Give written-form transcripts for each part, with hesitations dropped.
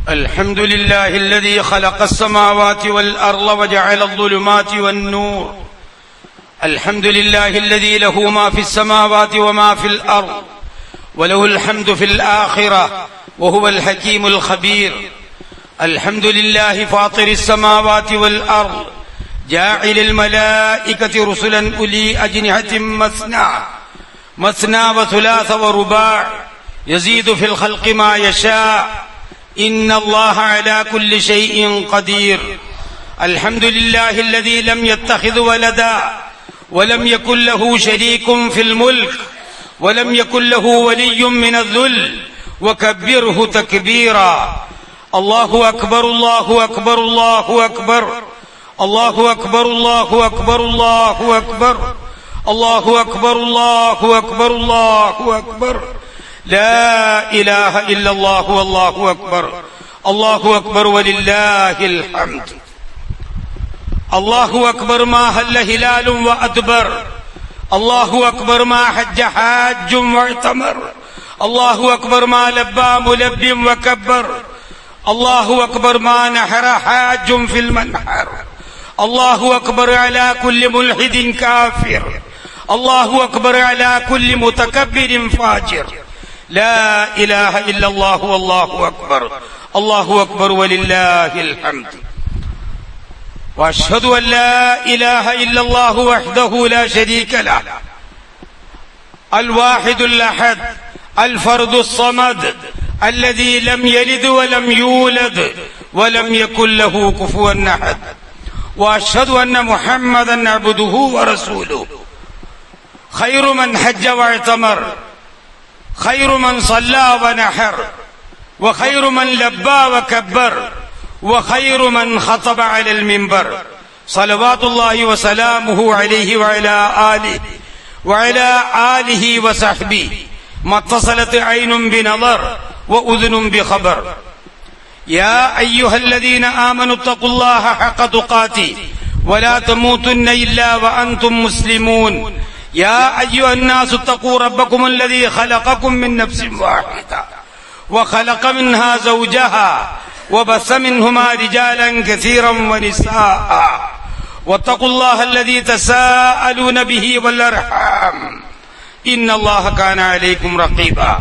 الحمد لله الذي خلق السماوات والأرض وجعل الظلمات والنور. الحمد لله الذي له ما في السماوات وما في الأرض وله الحمد في الآخرة وهو الحكيم الخبير. الحمد لله فاطر السماوات والأرض جاعل الملائكة رسلا أولي أجنحة مثنى وثلاث ورباع يزيد في الخلق ما يشاء إن الله على كل شيء قدير. الحمد لله الذي لم يتخذ ولدا ولم يكن له شريك في الملك ولم يكن له ولي من الذل وكبره تكبيرا. الله أكبر الله أكبر الله أكبر الله أكبر الله أكبر الله أكبر الله أكبر الله أكبر الله أكبر لا إله إلا الله والله أكبر الله أكبر ولله الحمد. الله أكبر ما هل هلال وأدبر. الله أكبر ما حج حاج واعتمر. الله أكبر ما لبى ملب وكبر. الله أكبر ما نحر حاج في المنحر. الله أكبر على كل ملحد كافر. الله أكبر على كل متكبر فاجر. لا إله إلا الله والله أكبر الله أكبر ولله الحمد. وأشهد أن لا إله إلا الله وحده لا شريك له الواحد الأحد الفرد الصمد الذي لم يلد ولم يولد ولم يكن له كفوا أحد. وأشهد أن محمدا عبده ورسوله خير من حج واعتمر خير من صلى ونحر وخير من لبى وكبر وخير من خطب على المنبر صلوات الله وسلامه عليه وعلى آله وصحبه ما اتصلت عين بنظر وأذن بخبر. يا أيها الذين آمنوا اتقوا الله حق تقاته ولا تموتن إلا وأنتم مسلمون. يا أيها الناس اتقوا ربكم الذي خلقكم من نفس واحدة وخلق منها زوجها وبث منهما رجالا كثيرا ونساء واتقوا الله الذي تساءلون به والأرحام إن الله كان عليكم رقيبا.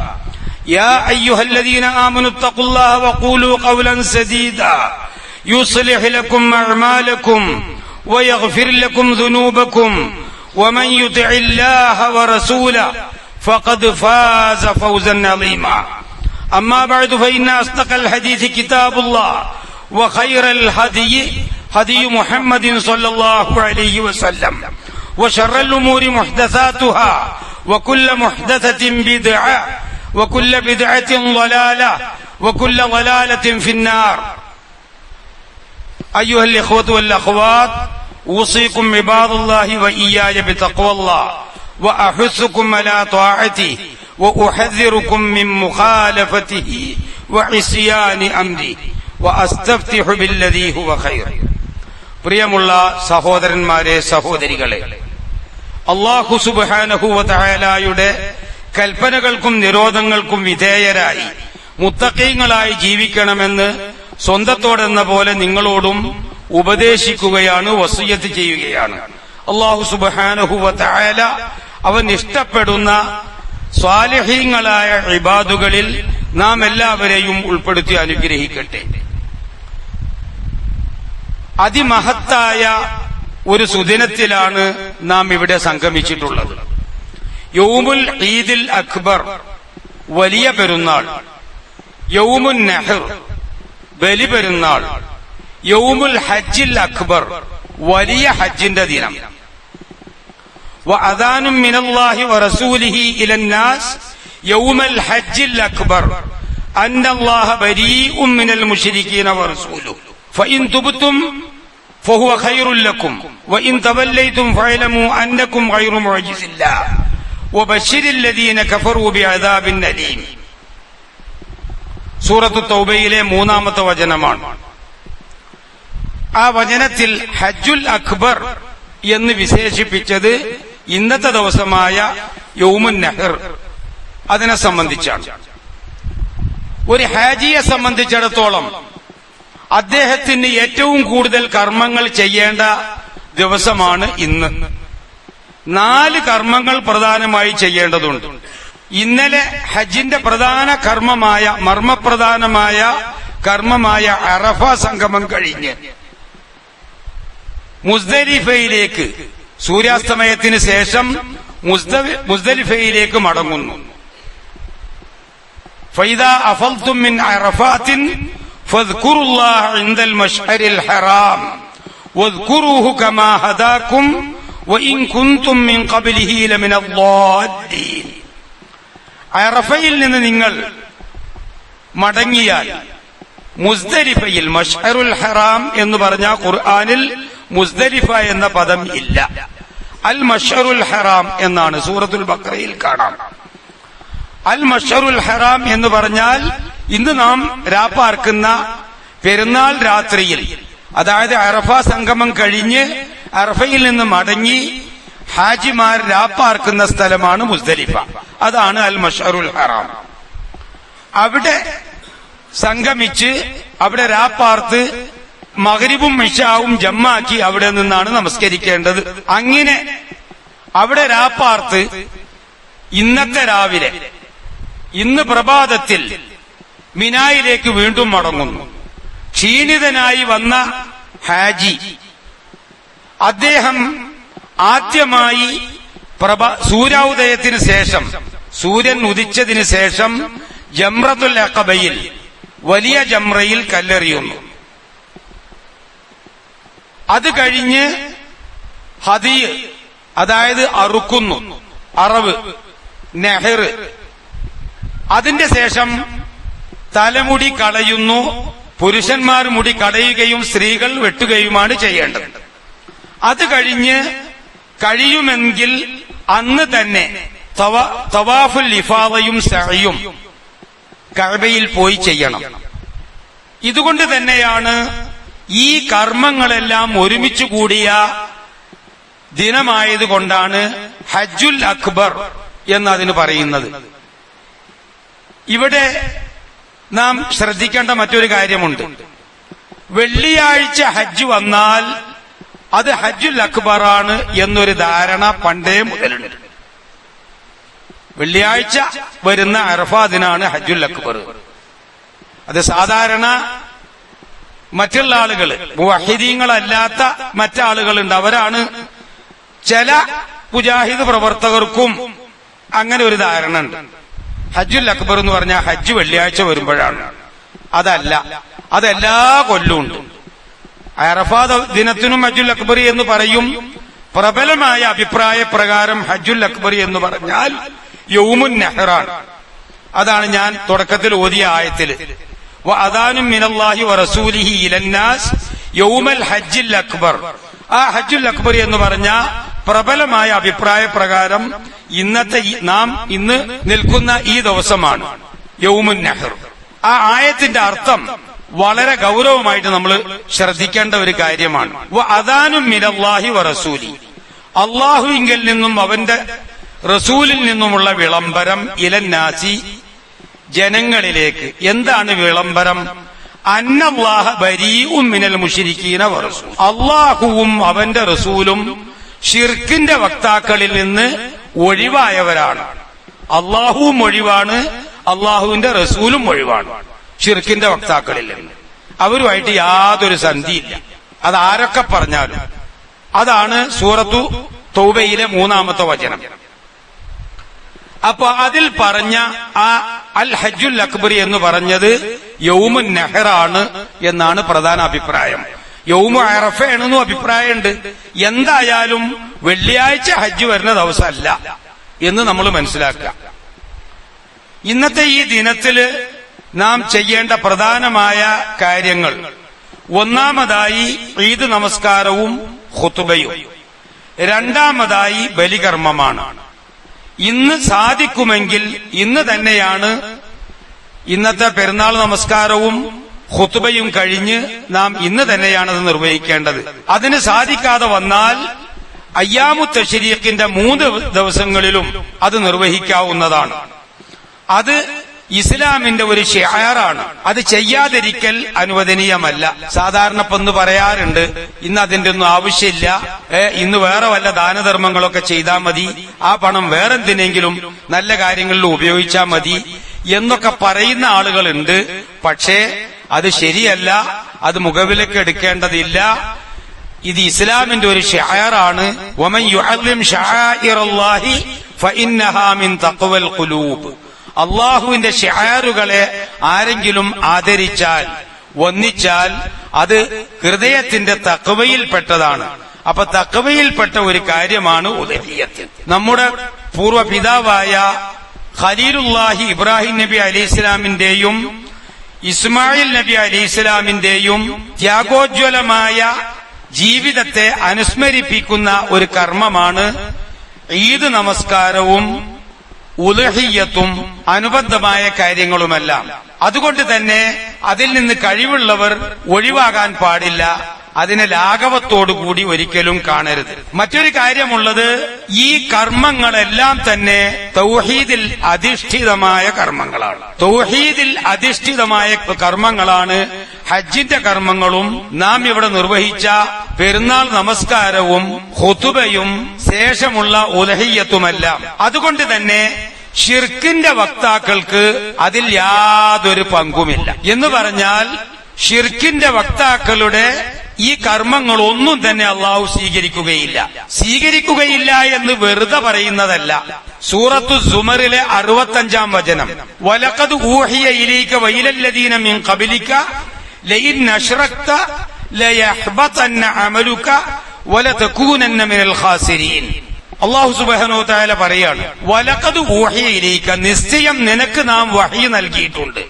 يا أيها الذين آمنوا اتقوا الله وقولوا قولا سديدا يصلح لكم أعمالكم ويغفر لكم ذنوبكم ومن يطع الله ورسوله فقد فاز فوزا عظيما. أما بعد فإن أصدق الحديث كتاب الله وخير الهدي هدي محمد صلى الله عليه وسلم وشر الأمور محدثاتها وكل محدثة بدعة وكل بدعة ضلالة وكل ضلالة في النار. أيها الإخوة والأخوات أوصيكم عباد الله وإياي بتقوى الله وأحثكم على طاعته وأحذركم من مخالفته وعصيان أمره وأستفتح بالذي هو خير. പ്രിയമുള്ള സഹോദരന്മാരെ സഹോദരികളെ, അല്ലാഹു സുബ്ഹാനഹു വ തആലയുടെ കൽപ്പനകൾക്കും നിരോധങ്ങൾക്കും വിധേയരായി മുത്തഖീങ്ങളായി ജീവിക്കണമെന്ന് സ്വന്തത്തോടെന്ന പോലെ നിങ്ങളോടും ഉപദേശിക്കുകയാണ്, വസിയ്യത്ത് ചെയ്യുകയാണ്. അല്ലാഹു സുബ്ഹാനഹു വ തആല അവൻ ഇഷ്ടപ്പെടുന്ന സ്വാലിഹീങ്ങളായ ഇബാദുകളിൽ നാം എല്ലാവരെയും ഉൾപ്പെടുത്തി അനുഗ്രഹിക്കട്ടെ. അതിമഹത്തായ ഒരു സുദിനത്തിലാണ് നാം ഇവിടെ സംഗമിച്ചിട്ടുള്ളത്. യൗമുൽ ഈദിൽ അക്ബർ, വലിയ പെരുന്നാൾ, യൗമുൻ നഹർ, ബലിപെരുന്നാൾ, യൗമുൽ ഹജ്ജിൽ അക്ബർ, വലിയ ഹജ്ജിന്റെ ദിനം. وأذان من الله ورسوله إلى الناس يوم الحج الأكبر أن الله بريء من المشركين ورسوله فإن تبتم فهو خير لكم وإن توليتم فاعلموا أنكم غير معجز الله وبشر الذين كفروا بعذاب أليم. സൂറത്തു തൗബയിലെ 3-ാമത്തെ വചനമാണ്. ആ വചനത്തിൽ ഹജ്ജുൽ അക്ബർ എന്ന് വിശേഷിപ്പിച്ചത് ഇന്നത്തെ ദിവസമായ യൗമുൻ നഹർ അതിനെ സംബന്ധിച്ചാണ്. ഒരു ഹാജിയെ സംബന്ധിച്ചിടത്തോളം അദ്ദേഹത്തിന് ഏറ്റവും കൂടുതൽ കർമ്മങ്ങൾ ചെയ്യേണ്ട ദിവസമാണ് ഇന്ന്. 4 കർമ്മങ്ങൾ പ്രധാനമായി ചെയ്യേണ്ടതുണ്ട്. ഇന്നലെ ഹജ്ജിന്റെ പ്രധാന കർമ്മമായ മർമ്മപ്രധാനമായ കർമ്മമായ അറഫ സംഗമം കഴിഞ്ഞ് മുസ്ദലിഫയിലേക്ക് സൂര്യാസ്തമയത്തിന് ശേഷം മുസ്ദലിഫയിലേക്ക് മടങ്ങുന്നു. ഫൈദാ അഫൽതും മിൻ അറഫാത്തിൻ ഫദ്കുറുല്ലാഹ ഇൻദൽ മശ്അരിൽ ഹറാം വദ്കുറൂഹു കമാ ഹദാകും വഇൻ കുൻതും മിൻ ഖബ്ലിഹി ലമിനൽ ളാദ്ദീൻ. അറഫയിൽ നിന്ന് നിങ്ങൾ മടങ്ങിയാൽ മുസ്ദലിഫയിൽ, മശ്അറുൽ ഹറാം എന്ന് പറഞ്ഞ ഖുർആനിൽ മുസ്ദലിഫ എന്ന പദം ഇല്ല. അൽ മശ്അറുൽ ഹറാം എന്നാണ് സൂറത്തുൽ ബഖറയിൽ കാണാം. അൽ മശ്അറുൽ ഹറാം എന്ന് പറഞ്ഞാൽ ഇന്ന് നാം രാപ്പാർക്കുന്ന പെരുന്നാൾ രാത്രിയിൽ, അതായത് അറഫ സംഗമം കഴിഞ്ഞ് അറഫയിൽ നിന്ന് മടങ്ങി ഹാജിമാർ രാപ്പാർക്കുന്ന സ്ഥലമാണ് മുസ്ദലിഫ. അതാണ് അൽ മശ്അറുൽ ഹറാം. അവിടെ സംഗമിച്ച് അവിടെ രാപ്പാർത്ത് മഗ്രിബും ഇശാവും ജമ്മാക്കി അവിടെ നിന്നാണ് നമസ്കരിക്കേണ്ടത്. അങ്ങനെ അവിടെ രാപ്പാർത്ത് ഇന്നത്തെ രാവിലെ, ഇന്ന് പ്രഭാതത്തിൽ മിനായിലേക്ക് വീണ്ടും മടങ്ങുന്നു. ക്ഷീണിതനായി വന്ന ഹാജി അദ്ദേഹം ആദ്യമായി സൂര്യോദയത്തിന് ശേഷം, സൂര്യൻ ഉദിച്ചതിന് ശേഷം ജംറത്തുൽ അഖബയിൽ, വലിയ ജംറയിൽ കല്ലെറിയുന്നു. അത് കഴിഞ്ഞ് ഹദിയ്, അതായത് അറുക്കുന്നു, അറവ്, നെഹർ. അതിന്റെ ശേഷം തലമുടി കളയുന്നു. പുരുഷന്മാർ മുടി കളയുകയും സ്ത്രീകൾ വെട്ടുകയുമാണ് ചെയ്യേണ്ടത്. അത് കഴിഞ്ഞ് കഴിയുമെങ്കിൽ അന്ന് തന്നെ തവാഫുൽ ഇഫാദയും സഅയും കഅബയിൽ പോയി ചെയ്യണം. ഇതുകൊണ്ട് തന്നെയാണ് ഈ കർമ്മങ്ങളെല്ലാം ഒരുമിച്ച് കൂടിയ ദിനമായതുകൊണ്ടാണ് ഹജ്ജുൽ അക്ബർ എന്നതിന് പറയുന്നത്. ഇവിടെ നാം ശ്രദ്ധിക്കേണ്ട മറ്റൊരു കാര്യമുണ്ട്. വെള്ളിയാഴ്ച ഹജ്ജ് വന്നാൽ അത് ഹജ്ജുൽ അക്ബറാണ് എന്നൊരു ധാരണ പണ്ടേ മുതലുണ്ട്. വെള്ളിയാഴ്ച വരുന്ന അറഫാ ദിനാണ് ഹജ്ജുൽ അക്ബർ. അത് സാധാരണ മറ്റുള്ള ആളുകൾ, മുവഹിദീങ്ങളല്ലാത്ത മറ്റാളുകളുണ്ട്, അവരാണ്, ചില മുജാഹിദ് പ്രവർത്തകർക്കും അങ്ങനെ ഒരു ധാരണ ഉണ്ട്. ഹജ്ജുൽ അക്ബർ എന്ന് പറഞ്ഞാൽ ഹജ്ജ് വെള്ളിയാഴ്ച വരുമ്പോഴാണ്. അതല്ല, അതെല്ലാ കൊല്ലവും ഉണ്ട്. അറഫാ ദിനത്തിനും ഹജ്ജുൽ അക്ബർ എന്ന് പറയും. പ്രബലമായ അഭിപ്രായ പ്രകാരം ഹജ്ജുൽ അക്ബർ എന്ന് പറഞ്ഞാൽ യൗമുൻ നഹ്റാണ്. അതാണ് ഞാൻ തുടക്കത്തിൽ ഓതിയ ആയത്തില് വഅദാനും മിനല്ലാഹി വറസൂലിഹി ഇലന്നാസ് യൗമൽ ഹജ്ജിൽ അക്ബർ. ആ ഹജ്ജുൽ അക്ബർ എന്ന് പറഞ്ഞ പ്രബലമായ അഭിപ്രായ പ്രകാരം ഇന്നത്തെ നാം ഇന്ന് നിൽക്കുന്ന ഈ ദിവസമാണ് യൗമുൻ നഹർ. ആ ആയത്തിന്റെ അർത്ഥം വളരെ ഗൗരവമായിട്ട് നമ്മൾ ശ്രദ്ധിക്കേണ്ട ഒരു കാര്യമാണ്. വഅദാനും മിനല്ലാഹി വറസൂലി, അല്ലാഹുവിങ്കിൽ നിന്നും അവന്റെ റസൂലിൽ നിന്നുമുള്ള വിളംബരം ഇലന്നാസി, ജനങ്ങളിലേക്ക്. എന്താണ് വിളംബരം? അന്നല്ലാഹ ബരീഉം മിനൽ മുശ്രിക്കീന വറസൂൽ, അല്ലാഹുവും അവന്റെ റസൂലും ഷിർക്കിന്റെ വക്താക്കളിൽ നിന്ന് ഒഴിവായവരാണ്. അല്ലാഹുവും ഒഴിവാണ്, അല്ലാഹുവിന്റെ റസൂലും ഒഴിവാണ് ഷിർക്കിന്റെ വക്താക്കളിൽ നിന്ന്. അവരുമായിട്ട് യാതൊരു സന്ധിയില്ല. അത് ആരൊക്കെ പറഞ്ഞാലും. അതാണ് സൂറത്തു തൗബയിലെ 3-ാമത്തെ വചനം. അപ്പൊ അതിൽ പറഞ്ഞ ആ അൽ ഹജ്ജുൽ അക്ബർ എന്ന് പറഞ്ഞത് യൗമുൻ നഹറാണ് എന്നാണ് പ്രധാന അഭിപ്രായം. യൗമു അറഫയാണെന്നും അഭിപ്രായമുണ്ട്. എന്തായാലും വെള്ളിയാഴ്ച ഹജ്ജ് വരുന്ന ദിവസമല്ല എന്ന് നമ്മൾ മനസ്സിലാക്കുക. ഇന്നത്തെ ഈ ദിനത്തില് നാം ചെയ്യേണ്ട പ്രധാനമായ കാര്യങ്ങൾ, ഒന്നാമതായി ഈദ് നമസ്കാരവും ഖുതുബയും, രണ്ടാമതായി ബലികർമ്മമാണ്. ഇന്ന് സാധിക്കുമെങ്കിൽ ഇന്ന് തന്നെയാണ് ഇന്നത്തെ പെരുന്നാൾ നമസ്കാരവും ഖുതുബയും കഴിഞ്ഞ് നാം ഇന്ന് തന്നെയാണത് നിർവഹിക്കേണ്ടത്. അതിന് സാധിക്കാതെ വന്നാൽ അയ്യാമു തശ്രീഖിന്റെ 3 ദിവസങ്ങളിലും അത് നിർവഹിക്കാവുന്നതാണ്. അത് ഇസ്ലാമിന്റെ ഒരു ഷിആറാണ്. അത് ചെയ്യാതിരിക്കൽ അനുവദനീയമല്ല. സാധാരണ ഇന്ന് പറയാറുണ്ട്, ഇന്ന് അതിന്റെ ഒന്നും ആവശ്യമില്ല, ഇന്ന് വേറെ വല്ല ദാനധർമ്മങ്ങളൊക്കെ ചെയ്താൽ മതി, ആ പണം വേറെന്തിനെങ്കിലും നല്ല കാര്യങ്ങളിൽ ഉപയോഗിച്ചാൽ മതി എന്നൊക്കെ പറയുന്ന ആളുകളുണ്ട്. പക്ഷേ അത് ശരിയല്ല, അത് മുഖവിലേക്ക് എടുക്കേണ്ടതില്ല. ഇത് ഇസ്ലാമിന്റെ ഒരു ഷിആറാണ്. വമൻ യുഅല്ലിം ശആഇറല്ലാഹി ഫഇന്നഹാ മിൻ തഖ്വൽ ഖുലൂബ്. അള്ളാഹുവിന്റെ ഷിആറുകളെ ആരെങ്കിലും ആദരിച്ചാൽ, വന്ദിച്ചാൽ, അത് ഹൃദയത്തിന്റെ തഖ്വയിൽപ്പെട്ടതാണ്. അപ്പൊ തഖ്വയിൽപ്പെട്ട ഒരു കാര്യമാണ് ഉദ്ഹിയ്യത്ത്. നമ്മുടെ പൂർവ്വപിതാവായ ഖലീലുല്ലാഹി ഇബ്രാഹിം നബി അലൈഹിസ്സലാമിന്റെയും ഇസ്മായിൽ നബി അലൈഹിസ്സലാമിന്റെയും ത്യാഗോജ്വലമായ ജീവിതത്തെ അനുസ്മരിപ്പിക്കുന്ന ഒരു കർമ്മമാണ് ഈദ് നമസ്കാരവും ഉദ്ഹിയ്യത്തും അനുബന്ധമായ കാര്യങ്ങളുമെല്ലാം. അതുകൊണ്ട് തന്നെ അതിൽ നിന്ന് കഴിവുള്ളവർ ഒഴിവാകാൻ പാടില്ല. അതിനെ ലാഘവത്തോടുകൂടി ഒരിക്കലും കാണരുത്. മറ്റൊരു കാര്യമുള്ളത്, ഈ കർമ്മങ്ങളെല്ലാം തന്നെ തൗഹീദിൽ അധിഷ്ഠിതമായ കർമ്മങ്ങളാണ്. തൗഹീദിൽ അധിഷ്ഠിതമായ കർമ്മങ്ങളാണ് ഹജ്ജിന്റെ കർമ്മങ്ങളും നാം ഇവിടെ നിർവഹിച്ച പെരുന്നാൾ നമസ്കാരവും ഖുതുബയും ശേഷമുള്ള ഉദ്ഹിയ്യത്തുമെല്ലാം. അതുകൊണ്ട് തന്നെ ഷിർക്കിന്റെ വക്താക്കൾക്ക് അതിൽ യാതൊരു പങ്കുമില്ല. എന്ന് പറഞ്ഞാൽ ഷിർക്കിന്റെ വക്താക്കളുടെ ഈ കർമ്മങ്ങളൊന്നും തന്നെ അള്ളാഹു സ്വീകരിക്കുകയില്ല എന്ന് വെറുതെ പറയുന്നതല്ല. സൂറത്തു സുമറിലെ 65-ാം വചനം, വലഖദ് ഊഹിയ ഇലൈക വഇലല്ലദീന മിൻ ഖബലിക ലഇൻ അശ്റക്ത ലയഹ്ബതന്ന അമലുക വലതകൂനന്ന മിനൽ ഖാസിരീൻ. അല്ലാഹു സുബ്ഹാനഹു വ തആല പറയാണ്, വലഖദ് ഊഹിയ ഇലൈക, നിശ്ചയം നിനക്ക് നാം വഹി നൽകിയിട്ടുണ്ട്,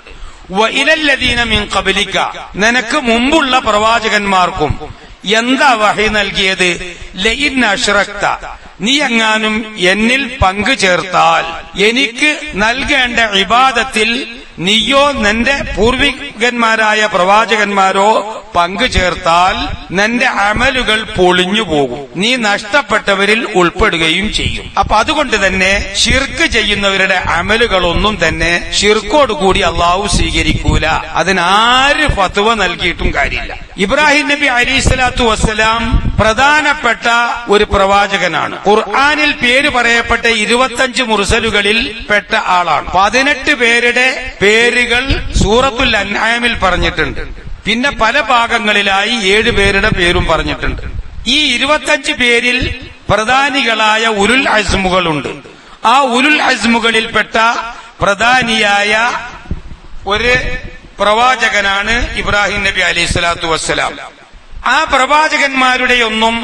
വഇലല്ലദീന മിൻ ഖബലിക, നിനക്ക് മുമ്പുള്ള പ്രവാചകന്മാർക്കും. എന്താ വഹി നൽകിയത്? ലഇൻ അശ്റക്ത, നീ എങ്ങാനും എന്നിൽ പങ്കു ചേർത്താൽ, എനിക്ക് നൽകേണ്ട ഇബാദത്തിൽ നീയോ നിന്റെ പൂർവികന്മാരായ പ്രവാചകന്മാരോ പങ്കു ചേർത്താൽ നിന്റെ അമലുകൾ പൊളിഞ്ഞു പോകും, നീ നഷ്ടപ്പെട്ടവരിൽ ഉൾപ്പെടുകയും ചെയ്യും. അപ്പൊ അതുകൊണ്ട് തന്നെ ഷിർക്ക് ചെയ്യുന്നവരുടെ അമലുകളൊന്നും തന്നെ ഷിർക്കോടുകൂടി അള്ളാഹു സ്വീകരിക്കൂല. അതിനാര് ഫത്വ നൽകിയിട്ടും കാര്യമില്ല. ഇബ്രാഹിം നബി അലൈഹിസ്സലാത്തു വസ്സലാം പ്രധാനപ്പെട്ട ഒരു പ്രവാചകനാണ്. ഖുർആനിൽ പേര് പറയപ്പെട്ട 25 മുർസലുകളിൽ പെട്ട ആളാണ്. 18 പേരുടെ പേരുകൾ സൂറത്തുൽ അൻആമിൽ പറഞ്ഞിട്ടുണ്ട്. പിന്നെ പല ഭാഗങ്ങളിലായി 7 പേരുടെ പേരും പറഞ്ഞിട്ടുണ്ട്. ഈ 25 പേരിൽ പ്രധാനികളായ ഉലുൽ അസ്മുകളുണ്ട്. ആ ഉലുൽ അസ്മുകളിൽപ്പെട്ട പ്രധാനിയായ ഒരു പ്രവാചകനാണ് ഇബ്രാഹിം നബി അലൈഹിസ്സലാത്തു വസ്സലാം. ആ പ്രവാചകന്മാരുടെയൊന്നും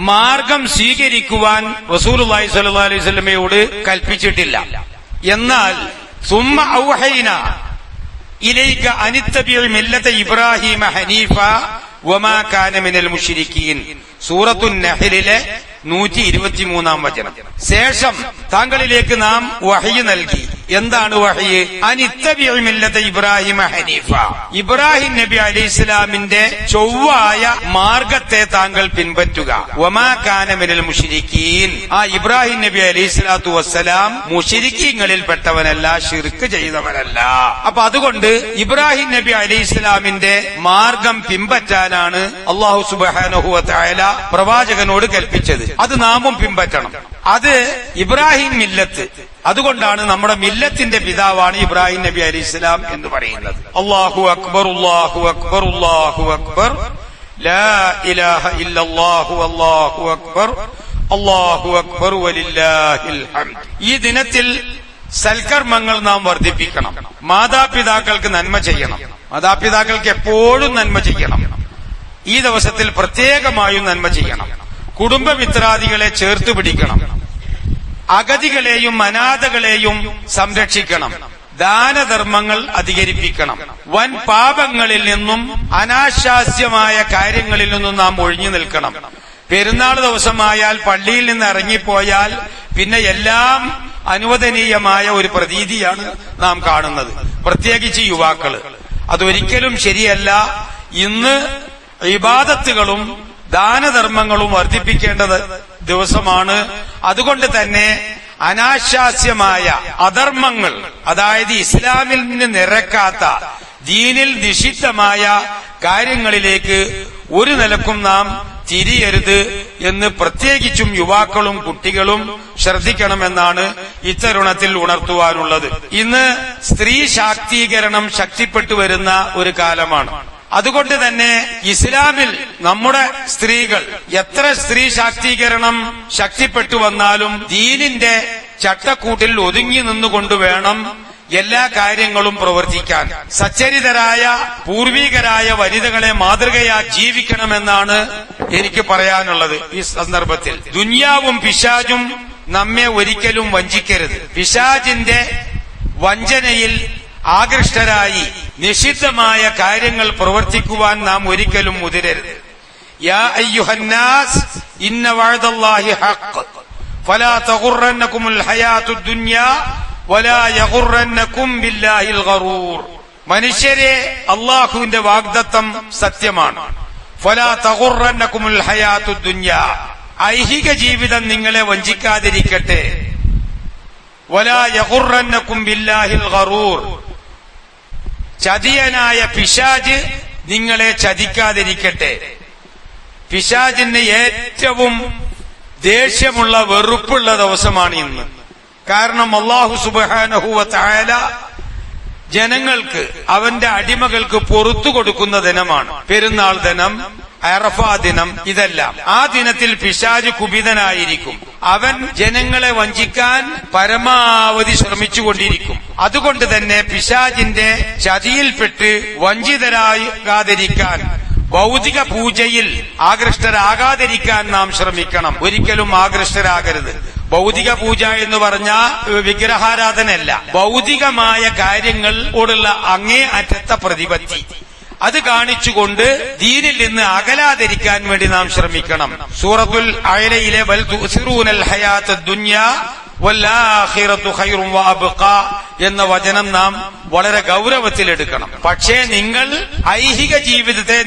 മാർഗം സ്വീകരിക്കുവാൻ റസൂലുള്ളാഹി സ്വല്ലല്ലാഹു അലൈഹി വസല്ലമയോട് കൽപ്പിച്ചിട്ടില്ല. എന്നാൽ സുമ്മ ഔഹൈന ഇലൈക അനിത്തബിഉ മില്ലത ഇബ്രാഹിമ ഹനീഫ വമാ കാന മിനൽ മുശ്രിക്കീൻ. സൂറത്തുൻ നഹ്ലിലെ 123-ാം വചനം. ശേഷം താങ്കളിലേക്ക് നാം വഹ്യ് നൽകി. എന്താണ് വഹ്യ്? അനിത്തബിഉ മില്ലത ഇബ്രാഹിമ ഹനീഫ, ഇബ്രാഹിം നബി അലൈഹിസ്സലാമിന്റെ ചൊവ്വായ മാർഗത്തെ താങ്കൾ പിൻപറ്റുക. വമാ കാന മിനൽ മുശ്രിക്കീൻ, ആ ഇബ്രാഹിം നബി അലൈഹിസ്സലാത്തു വസ്സലാം മുശ്രിക്കീങ്ങളിൽ പെട്ടവനല്ല, ശിർക്ക് ചെയ്തവനല്ല. അപ്പൊ അതുകൊണ്ട് ഇബ്രാഹിം നബി അലൈഹിസ്സലാമിന്റെ മാർഗം പിൻപറ്റാനാണ് അല്ലാഹു സുബ്ഹാനഹു വ തആല പ്രവാചകനോട് കൽപ്പിച്ചത്. അത് നാമും പിൻപറ്റണം. അത് ഇബ്രാഹിം മില്ലത്ത്. അതുകൊണ്ടാണ് നമ്മുടെ മില്ലത്തിന്റെ പിതാവാണ് ഇബ്രാഹിം നബി അലൈഹിസ്സലാം എന്ന് പറയുന്നത്. അല്ലാഹു അക്ബർ, അല്ലാഹു അക്ബർ, അല്ലാഹു അക്ബർ, ലാ ഇലാഹ ഇല്ലല്ലാഹു, അല്ലാഹു അക്ബർ, അല്ലാഹു അക്ബർ വലില്ലാഹിൽ ഹംദ്. ഈ ദിനത്തിൽ സൽക്കർമ്മങ്ങൾ നാം വർദ്ധിപ്പിക്കണം. മാതാപിതാക്കൾക്ക് നന്മ ചെയ്യണം. മാതാപിതാക്കൾക്ക് എപ്പോഴും നന്മ ചെയ്യണം. ഈ ദിവസത്തിൽ പ്രത്യേകമായും നന്മ ചെയ്യണം. കുടുംബമിത്രാദികളെ ചേർത്ത് പിടിക്കണം. അഗതികളെയും അനാഥകളെയും സംരക്ഷിക്കണം. ദാനധർമ്മങ്ങൾ അധികരിപ്പിക്കണം. വൻ പാപങ്ങളിൽ നിന്നും അനാശാസ്യമായ കാര്യങ്ങളിൽ നിന്നും നാം ഒഴിഞ്ഞു നിൽക്കണം. പെരുന്നാൾ ദിവസമായാൽ പള്ളിയിൽ നിന്ന് ഇറങ്ങിപ്പോയാൽ പിന്നെ എല്ലാം അനുവദനീയമായ ഒരു പ്രതീതിയാണ് നാം കാണുന്നത്, പ്രത്യേകിച്ച് യുവാക്കള്. അതൊരിക്കലും ശരിയല്ല. ഇന്ന് ഇബാദത്തുകളും ദാനധർമ്മങ്ങളും വർദ്ധിപ്പിക്കേണ്ടത് ദിവസമാണ്. അതുകൊണ്ട് തന്നെ അനാശാസ്യമായ അധർമ്മങ്ങൾ, അതായത് ഇസ്ലാമിൽ നിന്ന് നിരക്കാത്ത ദീനിൽ നിഷിദ്ധമായ കാര്യങ്ങളിലേക്ക് ഒരു നിലക്കും നാം തിരിയരുത് എന്ന് പ്രത്യേകിച്ചും യുവാക്കളും കുട്ടികളും ശ്രദ്ധിക്കണമെന്നാണ് ഇത്തരുണത്തിൽ ഉണർത്തുവാനുള്ളത്. ഇന്ന് സ്ത്രീ ശാക്തീകരണം ശക്തിപ്പെട്ടു വരുന്ന ഒരു കാലമാണ്. അതുകൊണ്ട് തന്നെ ഇസ്ലാമിൽ നമ്മുടെ സ്ത്രീകൾ എത്ര സ്ത്രീ ശാക്തീകരണം ശക്തിപ്പെട്ടു വന്നാലും ദീനിന്റെ ചട്ടക്കൂട്ടിൽ ഒതുങ്ങി നിന്നുകൊണ്ട് വേണം എല്ലാ കാര്യങ്ങളും പ്രവർത്തിക്കാൻ. സച്ചരിതരായ പൂർവികരായ വനിതകളെ മാതൃകയാ ജീവിക്കണമെന്നാണ് എനിക്ക് പറയാനുള്ളത്. ഈ സന്ദർഭത്തിൽ ദുനിയാവും പിശാചും നമ്മെ ഒരിക്കലും വഞ്ചിക്കരുത്. പിശാചിന്റെ വഞ്ചനയിൽ ആകൃഷ്ടരായി നിഷിദ്ധമായ കാര്യങ്ങൾ പ്രവർത്തിക്കുവാൻ നാം ഒരിക്കലും മുതിരരുത്. യാ അയ്യുഹന്നാസ് ഇന്ന വഅദല്ലാഹി ഹഖ് ഫലാ തഗുറന്നകുമുൽ ഹയാത്തുദ് ദുനിയാ വലാ യഗുറന്നകും ബില്ലാഹിൽ ഗറൂർ. മനുഷ്യരെ, അല്ലാഹുവിന്റെ വാഗ്ദത്തം സത്യമാണ്. ഫലാ തഗുറന്നകുമുൽ ഹയാത്തുദ് ദുനിയാ, ഐഹിക ജീവിതം നിങ്ങളെ വഞ്ചിക്കാതിരിക്കട്ടെ. വലാ യഗുറന്നകും ബില്ലാഹിൽ ഗറൂർ, ചതിയനായ പിശാച് നിങ്ങളെ ചതിക്കാതിരിക്കട്ടെ. പിശാചിന് ഏറ്റവും ദേഷ്യമുള്ള വെറുപ്പുള്ള ദിവസമാണ് ഇന്ന്. കാരണം അല്ലാഹു സുബ്ഹാനഹു വ തആല ജനങ്ങൾക്ക്, അവന്റെ അടിമകൾക്ക് പൊറുത്തു കൊടുക്കുന്ന ദിനമാണ് പെരുന്നാൾ ദിനം, അറഫാ ദിനം. ഇതെല്ലാം ആ ദിനത്തിൽ പിശാച് കുപിതനായിരിക്കും. അവൻ ജനങ്ങളെ വഞ്ചിക്കാൻ പരമാവധി ശ്രമിച്ചുകൊണ്ടിരിക്കും. അതുകൊണ്ട് തന്നെ പിശാചിന്റെ ചതിയിൽപ്പെട്ട് വഞ്ചിതരാകാതിരിക്കാൻ, ഭൗതിക പൂജയിൽ ആകൃഷ്ടരാകാതിരിക്കാൻ നാം ശ്രമിക്കണം. ഒരിക്കലും ആകൃഷ്ടരാകരുത്. ഭൗതിക പൂജ എന്ന് പറഞ്ഞാൽ വിഗ്രഹാരാധനയല്ല, ഭൗതികമായ കാര്യങ്ങളോടുള്ള അങ്ങേ അറ്റത്ത പ്രതിപത്തി, അത് കാണിച്ചുകൊണ്ട് ദീനിൽ നിന്ന് അകലാതിരിക്കാൻ വേണ്ടി നാം ശ്രമിക്കണം. സൂറത്തുൽ അഅലയിലെ ബൽ തുസിറൂനൽ ഹയാത്തദ് ദുനിയാ വൽആഖിറതു ഖൈറുൻ വഅബ്ഖാ എന്ന വചനം നാം വളരെ ഗൗരവത്തിലെടുക്കണം. പക്ഷേ നിങ്ങൾ ഐഹിക ജീവിതത്തെ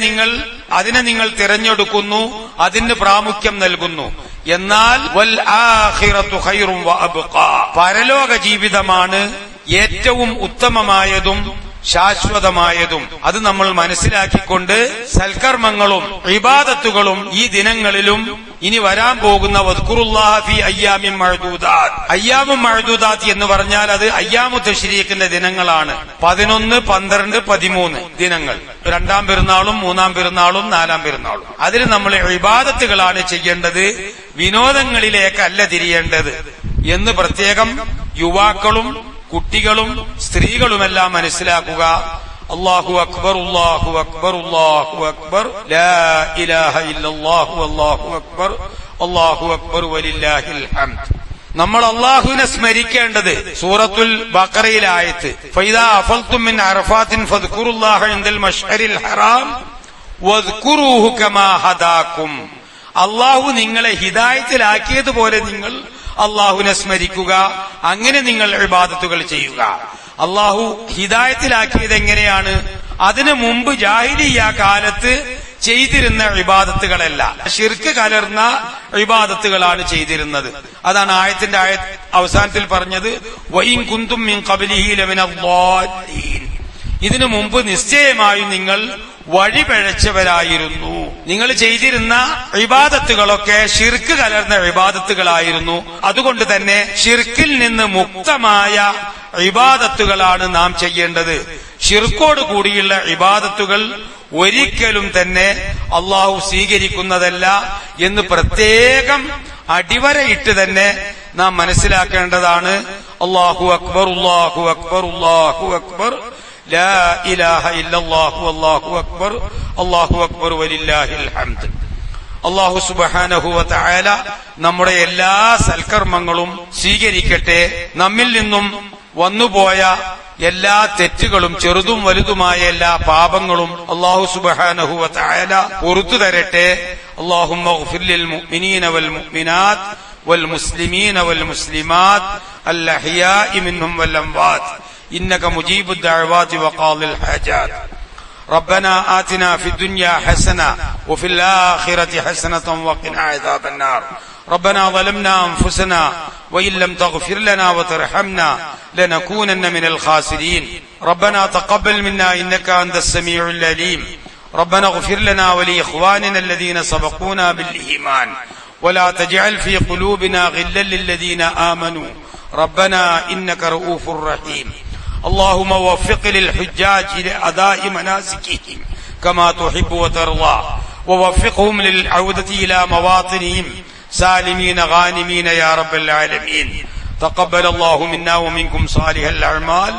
അതിനെ നിങ്ങൾ തിരഞ്ഞെടുക്കുന്നു, അതിന് പ്രാമുഖ്യം നൽകുന്നു. എന്നാൽ വൽആഖിറതു ഖൈറുൻ വഅബ്ഖാ, പരലോക ജീവിതമാണ് ഏറ്റവും ഉത്തമമായതും ശാശ്വതമായതും. അത് നമ്മൾ മനസ്സിലാക്കിക്കൊണ്ട് സൽക്കർമ്മങ്ങളും ഇബാദത്തുകളും ഈ ദിനങ്ങളിലും ഇനി വരാൻ പോകുന്ന വദ്കുറുല്ലാഹ ഫീ അയ്യാമിൻ മഅദൂദാത്ത്. അയ്യാമും മഅദൂദാത്ത് എന്ന് പറഞ്ഞാൽ അത് അയ്യാമു തശ്രീഖിന്റെ ദിനങ്ങളാണ്. 11, 12, 13 ദിനങ്ങൾ. രണ്ടാം പെരുന്നാളും 3-ാം പെരുന്നാളും 4-ാം പെരുന്നാളും. അതിൽ നമ്മൾ ഇബാദത്തുകളാണ് ചെയ്യേണ്ടത്, വിനോദങ്ങളിലേക്കല്ല തിരിയേണ്ടത് എന്ന് പ്രത്യേകം യുവാക്കളും കുട്ടികളും സ്ത്രീകളുമെല്ലാം മനസ്സിലാക്കുക. അല്ലാഹു അക്ബർ, അല്ലാഹു അക്ബർ, അല്ലാഹു അക്ബർ, ലാ ഇലാഹ ഇല്ലല്ലാഹു അല്ലാഹു അക്ബർ, അല്ലാഹു അക്ബർ വലില്ലാഹിൽ ഹംദ്. നമ്മൾ അല്ലാഹുവിനെ സ്മരിക്കേണ്ടത് സൂറത്തുൽ ബഖറയിലെ ആയത്ത്, ഫൈദാ അഫൽതും മിൻ അറഫാത്തിൻ ഫദ്കുറുല്ലാഹ ഇൻദൽ മശ്അരിൽ ഹറാം വദ്കുറൂഹു കമാ ഹദാകും. അല്ലാഹു നിങ്ങളെ ഹിദായത്തിലാക്കിയതുപോലെ നിങ്ങൾ അള്ളാഹുവിനെ സ്മരിക്കുക, അങ്ങനെ നിങ്ങൾ ഇബാദത്തുകൾ ചെയ്യുക. അള്ളാഹു ഹിദായത്തിലാക്കിയത് എങ്ങനെയാണ്? അതിനു മുമ്പ് ജാഹിലിയ്യ കാലത്ത് ചെയ്തിരുന്ന ഇബാദത്തുകളല്ല, ശിർക്ക് കലർന്ന ഇബാദത്തുകളാണ് ചെയ്തിരുന്നത്. അതാണ് ആയത്തിന്റെ അവസാനത്തിൽ പറഞ്ഞത്, വഇൻ കുന്തും മിൻ ഖബ്ലിഹി ലമിനദ്ദാല്ലീൻ. ഇതിനു മുമ്പ് നിശ്ചയമായും നിങ്ങൾ വഴിപിഴച്ചവരായിരുന്നു. നിങ്ങൾ ചെയ്തിരുന്ന ഇബാദത്തുകളൊക്കെ ശിർക്ക് കലർന്ന ഇബാദത്തുകളായിരുന്നു. അതുകൊണ്ട് തന്നെ ശിർക്കിൽ നിന്ന് മുക്തമായ ഇബാദത്തുകളാണ് നാം ചെയ്യേണ്ടത്. ശിർക്കോട് കൂടിയുള്ള ഇബാദത്തുകൾ ഒരിക്കലും തന്നെ അള്ളാഹു സ്വീകരിക്കുന്നതല്ല എന്ന് പ്രത്യേകം അടിവരയിട്ട് തന്നെ നാം മനസ്സിലാക്കേണ്ടതാണ്. അല്ലാഹു അക്ബർ, അല്ലാഹു അക്ബർ, അല്ലാഹു അക്ബർ, ലാ ഇലാഹ ഇല്ലല്ലാഹു അല്ലാഹു അക്ബർ, അല്ലാഹു അക്ബർ വലില്ലാഹിൽ ഹംദ്. അല്ലാഹു സുബ്ഹാനഹു വ തആല നമ്മുടെ എല്ലാ സൽക്കർമ്മങ്ങളും സ്വീകരിക്കട്ടെ. നമ്മിൽ നിന്നും വന്നുപോയ എല്ലാ തെറ്റുകളും ചെറുതും വലുതുമായ എല്ലാ പാപങ്ങളും അല്ലാഹു സുബ്ഹാനഹു വ തആല പുറത്തു തരട്ടെ. അല്ലാഹുമ്മഗ്ഫിർ ലിൽ മുഅ്മിനീന വൽ മുഅ്മിനാത്ത് വൽ മുസ്ലിമീന വൽ മുസ്ലിമാത്ത് അൽ അഹ്യാഇ മിൻഹും വൽ അംവാത്ത് إنك مجيب الدعوات وقاضي الحاجات. ربنا آتنا في الدنيا حسنة وفي الآخرة حسنة وقنا عذاب النار. ربنا ظلمنا أنفسنا وإن لم تغفر لنا وترحمنا لنكونن من الخاسرين ربنا تقبل منا إنك أنت السميع العليم ربنا اغفر لنا ولإخواننا الذين سبقونا بالإيمان ولا تجعل في قلوبنا غلا للذين آمنوا ربنا إنك رؤوف رحيم اللهم وفق للحجاج لأداء مناسكهم كما تحب وترضى ووفقهم للعودة إلى مواطنهم سالمين غانمين يا رب العالمين تقبل الله منا ومنكم صالح الأعمال